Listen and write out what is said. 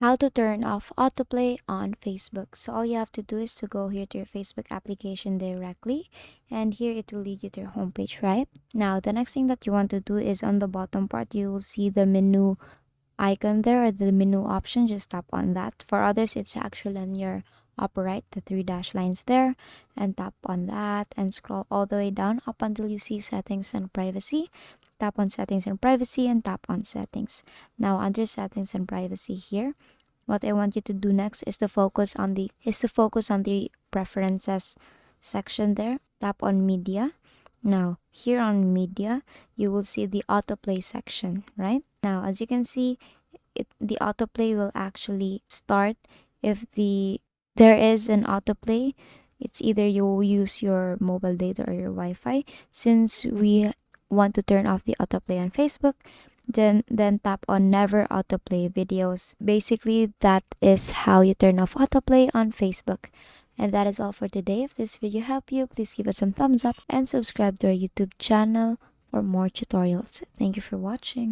How to turn off autoplay on Facebook. So all you have to do is to go here to your Facebook application directly, and here it will lead you to your homepage, right? Now the next thing that you want to do is on the bottom part you will see the menu icon there, or the menu option. Just tap on that. For others it's actually on your upper right, the three dash lines there, and tap on that and scroll all the way down up until you see settings and privacy. Tap on settings and privacy and tap on settings. Now under settings and privacy here, what I want you to do next is to focus on the preferences section there. Tap on media. Now here on media you will see the autoplay section, right? Now as you can see, the autoplay will actually start if there is an autoplay. It's either you use your mobile data or your Wi-Fi. Since we want to turn off the autoplay on Facebook, then tap on never autoplay videos. Basically, that is how you turn off autoplay on Facebook. And that is all for today. If this video helped you, please give us some thumbs up and subscribe to our YouTube channel for more tutorials. Thank you for watching.